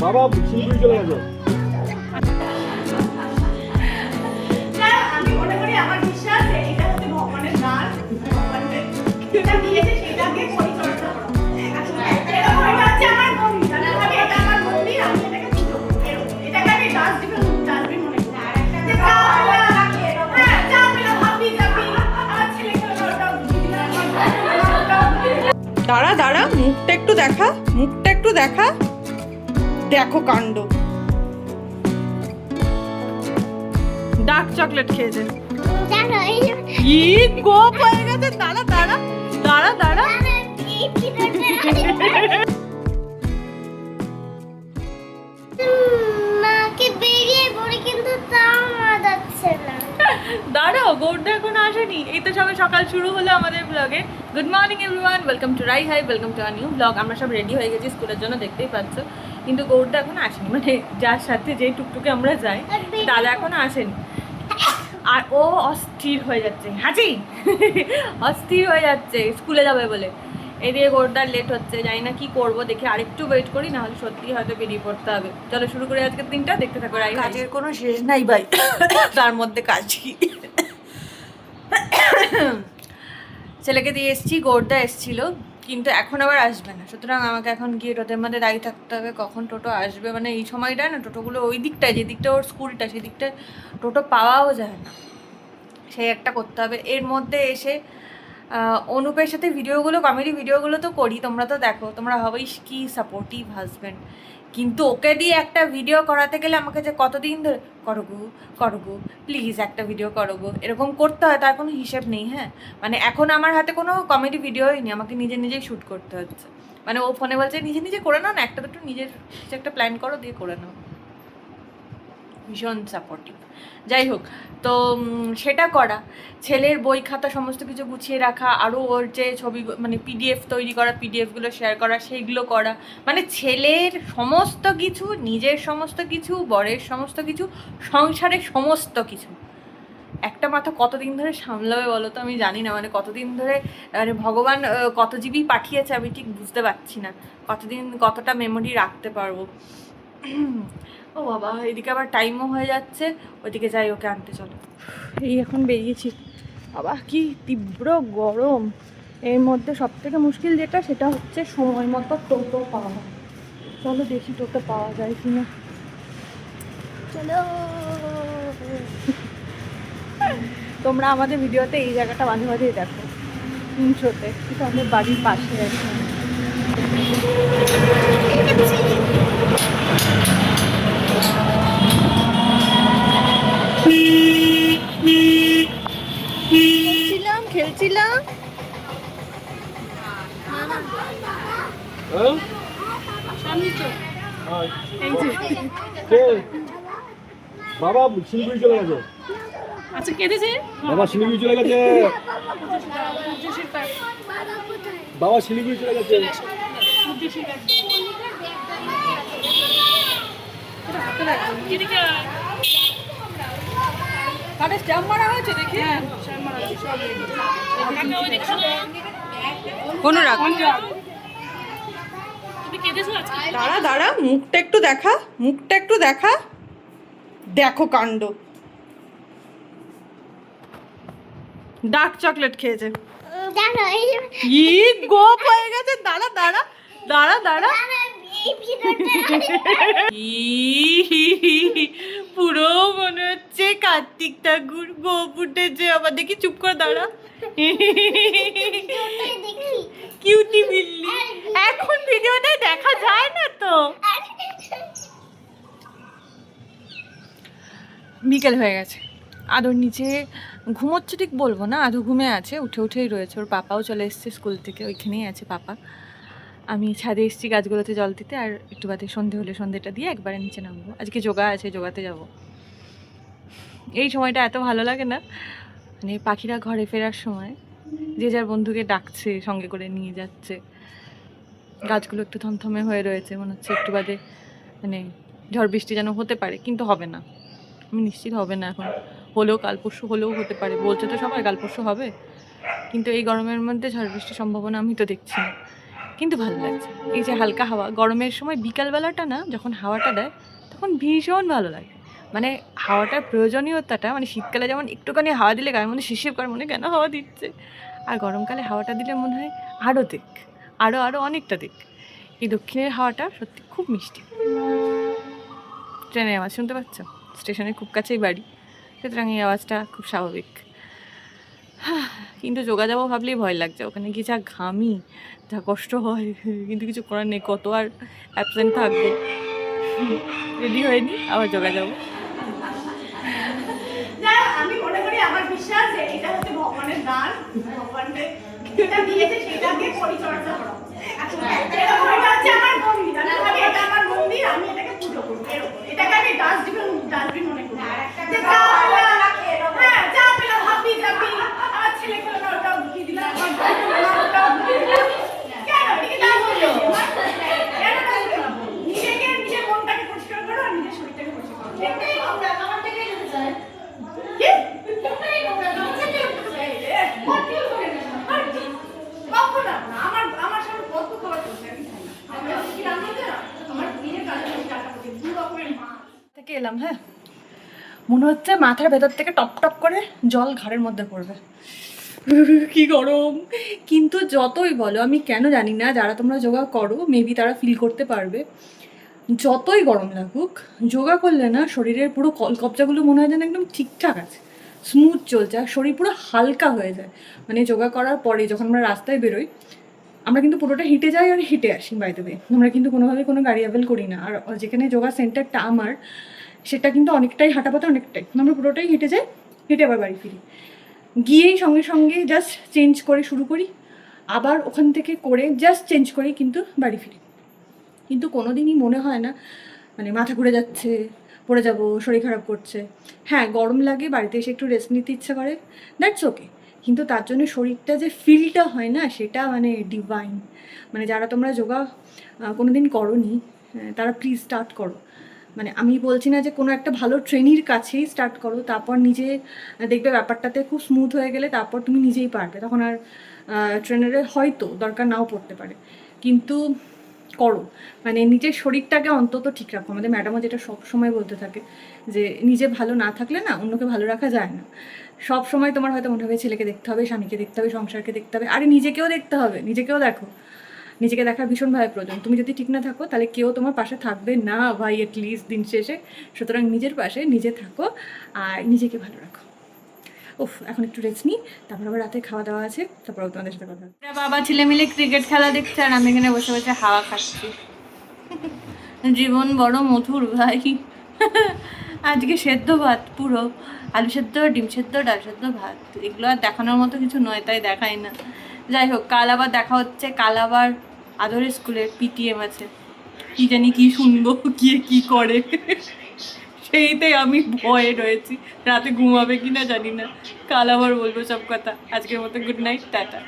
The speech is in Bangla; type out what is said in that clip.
বাবা শিলিগুড়ি চলে গেছে। আমি মনে করি আমার বিশ্বাস এটা হচ্ছে ভগবানের দান, ভগবানের যেটা দিয়েছে সেটাকে পরিচর্যা করো। এরকম এটা হচ্ছে আমার মন্দির, আমি এটা আমার মন্দির, আমি এটাকে পুজো করি। এটাকে আমি ডাস্টবিন মনে করি। হ্যাঁ, চাউমিন ভাবি যাবি আমার ছেলেকে ওটাও দিবি না। দাঁড়া দাঁড়া, মুখটা একটু দেখা, মুখটা একটু দেখা, দেখো কাণ্ড। ডার্ক চকলেট খেয়েছে, কি গোপ হয়ে গেছে। দাঁড়া দাঁড়া দাঁড়া দাঁড়া, মাকে বেরিয়ে পড়ে কিন্তু তাও মা যাচ্ছে না। দাঁড়াও, গৌরদা এখনো আসেনি। এই তো সবে সকাল শুরু হলো আমাদের ব্লগে। Good morning everyone, welcome to Rai hi, welcome to a new blog. আমরা সব রেডি হয়ে গেছি স্কুলের জন্য, দেখতেই পাচ্ছ। কিন্তু গৌরদা এখনো আসেনি, মানে যার সাথে যেই টুকটুকে আমরা যাই দাদা এখনো আসেনি। আর ও অস্থির হয়ে যাচ্ছে, হাঁচি অস্থির হয়ে যাচ্ছে স্কুলে যাবে বলে। এদিকে গৌরদার লেট হচ্ছে, জানি না কি করবো, দেখি আরেকটু ওয়েট করি, না হলে সত্যি হয়তো বেরিয়ে পড়তে হবে। চলো শুরু করে আজকের দিনটা, দেখতে থাকো। রাই কাজের কোনো শেষ নাই ভাই, তার মধ্যে কাজ কি। ছেলেকে দিয়ে এসছি, গৌরদা এসছিল, কিন্তু এখন আবার আসবে না। সুতরাং আমাকে এখন গিয়ে টোটোর মধ্যে দাঁড়িয়ে থাকতে হবে কখন টোটো আসবে। মানে এই সময়টায় না টোটোগুলো ওই দিকটায়, যে দিকটা ওর স্কুলটা, সেই দিকটায় টোটো পাওয়াও যায় না, সেই একটা করতে হবে। এর মধ্যে এসে অনুপের সাথে ভিডিওগুলো, কমেডি ভিডিওগুলো তো করি, তোমরা তো দেখো, তোমরা হবেই কি সাপোর্টিভ হাজব্যান্ড। কিন্তু ওকে দিয়ে একটা ভিডিও করাতে গেলে আমাকে যে কতদিন ধরে করগু প্লিজ একটা ভিডিও করগু এরকম করতে হয়, তার কোনো হিসেব নেই। হ্যাঁ, মানে এখন আমার হাতে কোনো কমেডি ভিডিওই নেই, আমাকে নিজে নিজেই শ্যুট করতে হচ্ছে। মানে ও ফোনে বলছে নিজে নিজে করে নাও না, একটা দুটো নিজের কিছু একটা প্ল্যান করো, দিয়ে করে নাও। ভীষণ সাপোর্টিভ। যাই হোক, তো সেটা করা, ছেলের বই খাতা সমস্ত কিছু গুছিয়ে রাখা, আরও ওর যে ছবি, মানে পিডিএফ তৈরি করা, পিডিএফগুলো শেয়ার করা, সেইগুলো করা, মানে ছেলের সমস্ত কিছু, নিজের সমস্ত কিছু, বরের সমস্ত কিছু, সংসারের সমস্ত কিছু একটা মাথা কতদিন ধরে সামলাবে বলো তো, আমি জানি না। মানে কতদিন ধরে, মানে ভগবান কত জিবি পাঠিয়েছে আমি ঠিক বুঝতে পারছি না, কতদিন কতটা মেমোরি রাখতে পারবো। ও বাবা, এদিকে আবার টাইমও হয়ে যাচ্ছে, ওইদিকে যাই, ওকে আনতে চলো। এই এখন বেরিয়েছি, বাবা কি তীব্র গরম। এর মধ্যে সব থেকে মুশকিল যেটা, সেটা হচ্ছে সময় মতো টোটো পাওয়া। চলো দেখি টোটো পাওয়া যায় কিনা, চলো। তোমরা আমাদের ভিডিওতে এই জায়গাটা মাঝে মাঝেই দেখো, 300-তে, কিন্তু আমাদের বাড়ির পাশে আছে। খেলছিলাম বাবা শিলিগুড়ি চলে গেছে। আচ্ছা, কেটেছে বাবা শিলিগুড়ি চলে গেছে। বাবা শিলিগুড়ি চলে গেছে। কাটে স্ট্যাম্প মারা হয়েছে দেখি, কোনো রাখ। দাঁড়া দাঁড়া, মুখটা একটু দেখা, মুখটা একটু দেখা, দেখো কাণ্ড। ডার্ক চকলেট খেয়েছে, কি গোপ হয়ে গেছে। দাঁড়া দাঁড়া দাঁড়া দাঁড়া, পুরো মনে হচ্ছে কার্তিক ঠাকুর গোপ উঠেছে। আবার দেখি, চুপ করে দাঁড়া, কিউটি বিল্লি। এখন ভিডিওটা দেখা যায় না তো। বিকেল হয়ে গেছে, আদর নিচে ঘুমোচ্ছে, ঠিক বলবো না, আদৌ ঘুমে আছে, উঠে উঠেই রয়েছে। ওর পাপাও চলে এসছে স্কুল থেকে, ওইখানেই আছে পাপা। আমি ছাদে এসেছি গাছগুলোতে জল দিতে, আর একটু বাদে সন্ধে হলে সন্ধেটা দিয়ে একবারে নিচে নামবো। আজকে যোগা আছে, যোগাতে যাব। এই সময়টা এত ভালো লাগে না, মানে পাখিরা ঘরে ফেরার সময় যে যার বন্ধুকে ডাকছে, সঙ্গে করে নিয়ে যাচ্ছে। গাছগুলো একটু থমথমে হয়ে রয়েছে, মনে হচ্ছে একটু বাদে মানে ঝড় বৃষ্টি যেন হতে পারে, কিন্তু হবে না, আমি নিশ্চিত হবে না। এখন হলেও কাল পরশু হলেও হতে পারে, বলছে তো সবাই কাল পরশু হবে, কিন্তু এই গরমের মধ্যে ঝড় বৃষ্টির সম্ভাবনা আমি তো দেখছি না। কিন্তু ভালো লাগছে। এই যে হালকা হাওয়া, গরমের সময় বিকালবেলাটা না যখন হাওয়াটা দেয় তখন ভীষণ ভালো লাগে। মানে হাওয়াটার প্রয়োজনীয়তাটা, মানে শীতকালে যেমন একটুখানি হাওয়া দিলে গায়ের মধ্যে শিরশির করে, মনে কেন হাওয়া দিচ্ছে, আর গরমকালে হাওয়াটা দিলে মনে হয় আরও দিক, আরও অনেকটা দিক। এই দক্ষিণের হাওয়াটা সত্যি খুব মিষ্টি। ট্রেনের আওয়াজ শুনতে পাচ্ছ? স্টেশনের খুব কাছেই বাড়ি, সুতরাং এই আওয়াজটা খুব স্বাভাবিক। কিন্তু যোগা যাবো ভাবলেই ভয় লাগছে, ওখানে গিয়ে যা ঘামি, যা কষ্ট হয়, কিন্তু কিছু করার নেই, কত আর অ্যাবসেন্ট থাকবো। রেডি হয়নি, আবার যোগা যাবো। আমি মনে করি, আমার বিশ্বাস যে এটা হচ্ছে ভগবানের দান, ভগবানকে যেটা দিয়েছে সেটাকে পরিচর্যা করো। এরকম এটা হচ্ছে আমার মন্দির, আমি ভাবি এটা আমার মন্দির, আমি এটাকে পুজো করবো, এরকম এটাকে আমি ডাস্টবিন মনে করি। হ্যাঁ, যা পেলাম হাবি যাবি, আমার ছেলে খেলো না ওটাও ঢুকিয়ে দিলাম, আমার ভাই খেলো না ওটাও ঢুকিয়ে দিলাম। কেন এটাকে ডাস্টবিন বলবো? কেন ডাস্টবিন বলবো? নিজের মনটাকে পরিষ্কার করো আর নিজের শরীরটাকে পরিষ্কার করো। আমার থেকে যেতে চায় কি? আমার সামনে কত খাবার করছে, আমি খাই না। আমি কি রান্না করতে না? আমার বিয়ের কাজে আমি টাকা করছি, 2 রকমের মাছ। থেকে এলাম, হ্যাঁ, মনে হচ্ছে মাথার ভেতর থেকে টপ টপ করে জল ঘাড়ের মধ্যে পড়বে। কি গরম! কিন্তু যতই বলো, আমি কেন জানি না, যারা তোমরা যোগা করো মেবি তারা ফিল করতে পারবে, যতই গরম লাগুক যোগা করলে না শরীরের পুরো কলকবজাগুলো মনে হয় যেন একদম ঠিকঠাক আছে, স্মুথ চলছে, আর শরীর পুরো হালকা হয়ে যায়। মানে যোগা করার পরে যখন আমরা রাস্তায় বেরোই, আমরা কিন্তু পুরোটা হেঁটে যাই আর হেঁটে আসি, বাই দ্য ওয়ে। আমরা কিন্তু কোনোভাবে কোনো গাড়ি অ্যাভেল করি না। আর যেখানে যোগা সেন্টারটা আমার, সেটা কিন্তু অনেকটাই হাঁটা পথে, অনেকটাই, আমরা পুরোটাই হেঁটে যাই, হেঁটে আবার বাড়ি ফিরি। গিয়েই সঙ্গে সঙ্গে জাস্ট চেঞ্জ করে শুরু করি, আবার ওখান থেকে করে জাস্ট চেঞ্জ করি, কিন্তু বাড়ি ফিরি। কিন্তু কোনো দিনই মনে হয় না মানে মাথা ঘুরে যাচ্ছে, পড়ে যাব, শরীর খারাপ করছে। হ্যাঁ, গরম লাগে, বাড়িতে এসে একটু রেস্ট নিতে ইচ্ছা করে, দ্যাটস ওকে। কিন্তু তার জন্য শরীরটা যে ফিলটা হয় না, সেটা মানে ডিভাইন। মানে যারা তোমরা যোগা কোনো দিন করোনি, তারা প্লিজ স্টার্ট করো। মানে আমি বলছি না যে কোনো একটা ভালো ট্রেনির কাছেই স্টার্ট করো, তারপর নিজে দেখবে ব্যাপারটাতে খুব স্মুথ হয়ে গেলে তারপর তুমি নিজেই পারবে, তখন আর ট্রেনারের হয়তো দরকার নাও পড়তে পারে। কিন্তু করো, মানে নিজের শরীরটাকে অন্তত ঠিক রাখো। আমাদের ম্যাডামও যেটা সব সময় বলতে থাকে যে নিজে ভালো না থাকলে না অন্যকে ভালো রাখা যায় না। সব সময় তোমার হয়তো মনে হবে ছেলেকে দেখতে হবে, স্বামীকে দেখতে হবে, সংসারকে দেখতে হবে, আরে নিজেকেও দেখতে হবে, নিজেকেও দেখো। নিজেকে দেখার ভীষণভাবে প্রয়োজন। তুমি যদি ঠিক না থাকো তাহলে কেউ তোমার পাশে থাকবে না ভাই, অ্যাটলিস্ট দিন শেষে। সুতরাং নিজের পাশে নিজে থাকো আর নিজেকে ভালো রাখো। উফ, এখন একটু রেস্ট নিই, তারপর আবার রাতে খাওয়া দাওয়া আছে, তারপর তোমাদের সাথে কথা হবে। বাবা ছেলে মিলে ক্রিকেট খেলা দেখছে আর আমি এখানে বসে বসে হাওয়া খাচ্ছি। জীবন বড় মধুর ভাই। আজকে সেদ্ধ ভাত, পুরো আলু সেদ্ধ, ডিম সেদ্ধ, ডাল সেদ্ধ, ভাত। এগুলো আর দেখানোর মতো কিছু নয়, তাই দেখাই না। যাই হোক, কাল আবার দেখা হচ্ছে। কাল আবার আদরের স্কুলের পিটিএম আছে, কি জানি কি শুনবো, কি করে, সেইটাই আমি ভয়ে রয়েছি। রাতে ঘুমাবে কিনা জানি না। কাল আবার বলবো সব কথা। আজকের মতো গুড নাইট, টাটা।